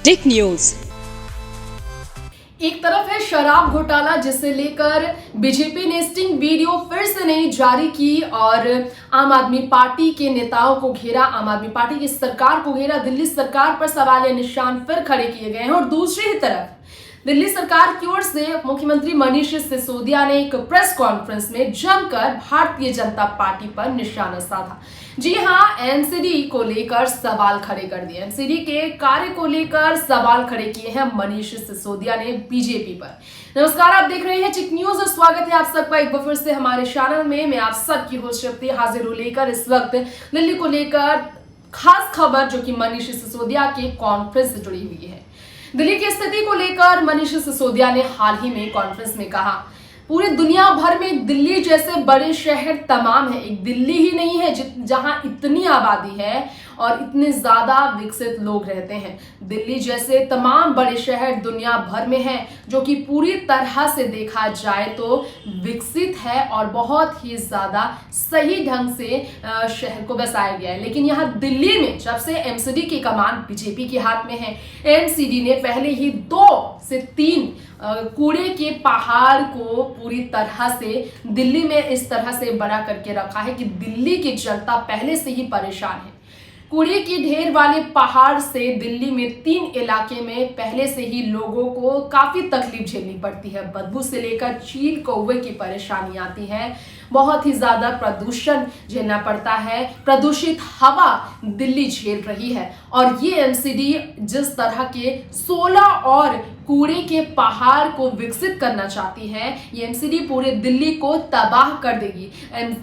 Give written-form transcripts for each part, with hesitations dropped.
टिक news. एक तरफ है शराब घोटाला, जिसे लेकर बीजेपी ने स्टिंग वीडियो फिर से नहीं जारी की और आम आदमी पार्टी के नेताओं को घेरा, आम आदमी पार्टी की सरकार को घेरा, दिल्ली सरकार पर सवालिया निशान फिर खड़े किए गए हैं। और दूसरी ही तरफ दिल्ली सरकार की ओर से मुख्यमंत्री मनीष सिसोदिया ने एक प्रेस कॉन्फ्रेंस में जमकर भारतीय जनता पार्टी पर निशाना साधा। जी हां, एमसीडी को लेकर सवाल खड़े कर दिए। एमसीडी के कार्य को लेकर सवाल खड़े किए हैं मनीष सिसोदिया ने बीजेपी पर। नमस्कार, आप देख रहे हैं टिक न्यूज और स्वागत है आप सबका एक बार फिर से हमारे चैनल में। मैं आप सबकी होस्ट शक्ति हाजिर हूं लेकर इस वक्त दिल्ली को लेकर खास खबर, जो कि मनीष सिसोदिया के कॉन्फ्रेंस से जुड़ी हुई है। दिल्ली की स्थिति को लेकर मनीष सिसोदिया ने हाल ही में कॉन्फ्रेंस में कहा, पूरी दुनिया भर में दिल्ली जैसे बड़े शहर तमाम है। एक दिल्ली ही नहीं है जहां इतनी आबादी है और इतने ज्यादा विकसित लोग रहते हैं। दिल्ली जैसे तमाम बड़े शहर दुनिया भर में हैं, जो कि पूरी तरह से देखा जाए तो विकसित है और बहुत ही ज्यादा सही ढंग से शहर को बसाया गया है। लेकिन यहाँ दिल्ली में जब से एमसीडी की कमान बीजेपी के हाथ में है, एमसीडी ने पहले ही 2 से 3 कूड़े के पहाड़ को पूरी तरह से दिल्ली में इस तरह से बड़ा करके रखा है कि दिल्ली की जनता पहले से ही परेशान है। कूड़े की ढेर वाले पहाड़ से दिल्ली में 3 इलाके में पहले से ही लोगों को काफी तकलीफ झेलनी पड़ती है। बदबू से लेकर चील कौवे की परेशानी आती है, बहुत ही ज्यादा प्रदूषण झेलना पड़ता है, प्रदूषित हवा दिल्ली झेल रही है। और ये एमसीडी जिस तरह के 16 और कूड़े के पहाड़ को विकसित करना चाहती है, ये एमसीडी पूरे दिल्ली को तबाह कर देगी।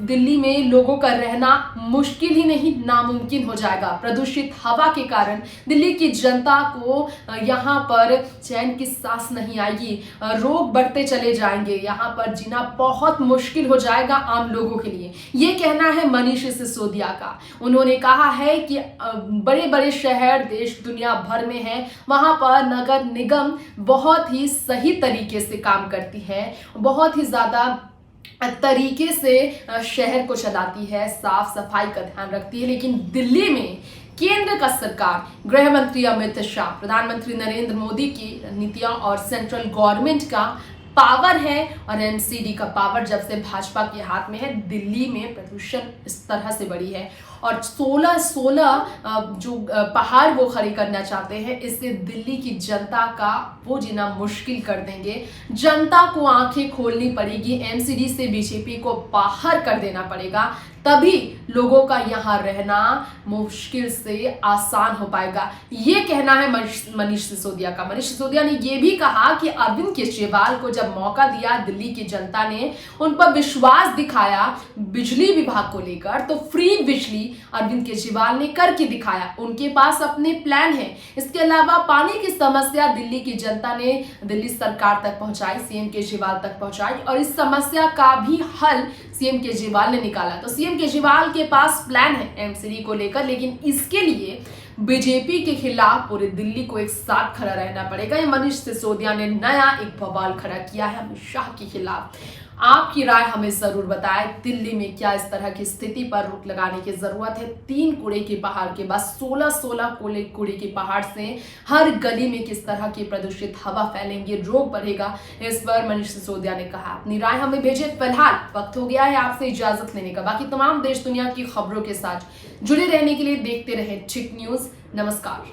दिल्ली में लोगों का रहना मुश्किल ही नहीं, नामुमकिन हो जाएगा। प्रदूषित हवा के कारण दिल्ली की जनता को यहाँ पर चैन की सांस नहीं आएगी, रोग बढ़ते चले जाएंगे, यहाँ पर जीना बहुत मुश्किल हो जाएगा आम लोगों के लिए। ये कहना है मनीष सिसोदिया का। उन्होंने कहा है कि बड़े बड़े शहर देश दुनिया भर में हैं, वहां पर नगर निगम बहुत ही सही तरीके से काम करती है, बहुत ही ज्यादा तरीके से शहर को चलाती है, साफ सफाई का ध्यान रखती है। लेकिन दिल्ली में केंद्र का सरकार, गृह मंत्री अमित शाह, प्रधानमंत्री नरेंद्र मोदी की नीतियां और सेंट्रल गवर्नमेंट का पावर है और एमसीडी का पावर जब से भाजपा के हाथ में है, दिल्ली में प्रदूषण इस तरह से बढ़ी है। और 16 जो पहाड़ वो खड़े करना चाहते हैं, इससे दिल्ली की जनता का वो जीना मुश्किल कर देंगे। जनता को आंखें खोलनी पड़ेगी, एमसीडी से बीजेपी को बाहर कर देना पड़ेगा, तभी लोगों का यहाँ रहना मुश्किल से आसान हो पाएगा। ये कहना है मनीष सिसोदिया का। मनीष सिसोदिया ने यह भी कहा कि अरविंद केजरीवाल को जब मौका दिया, दिल्ली की जनता ने उन पर विश्वास दिखाया बिजली विभाग को लेकर, तो फ्री बिजली अरविंद केजरीवाल ने करके दिखाया। उनके पास अपने प्लान है। इसके अलावा पानी की समस्या दिल्ली की जनता ने दिल्ली सरकार तक पहुंचाई, सीएम केजरीवाल तक पहुंचाई और इस समस्या का भी हल सीएम केजरीवाल ने निकाला। तो सीएम केजरीवाल के पास प्लान है एमसीडी को लेकर, लेकिन इसके लिए बीजेपी के खिलाफ पूरे दिल्ली को एक साथ खड़ा रहना पड़ेगा। ये मनीष सिसोदिया ने नया एक बवाल खड़ा किया है अमित शाह के खिलाफ। आपकी राय हमें जरूर बताएं, दिल्ली में क्या इस तरह की स्थिति पर रोक लगाने की जरूरत है? 3 कूड़े के पहाड़ के बाद 16 कूड़े के पहाड़ से हर गली में किस तरह की प्रदूषित हवा फैलेंगी, रोग बढ़ेगा, इस पर मनीष सिसोदिया ने कहा। अपनी राय हमें भेजें। फिलहाल वक्त हो गया है आपसे इजाजत लेने का। बाकी तमाम देश दुनिया की खबरों के साथ जुड़े रहने के लिए देखते रहे टिक न्यूज। नमस्कार।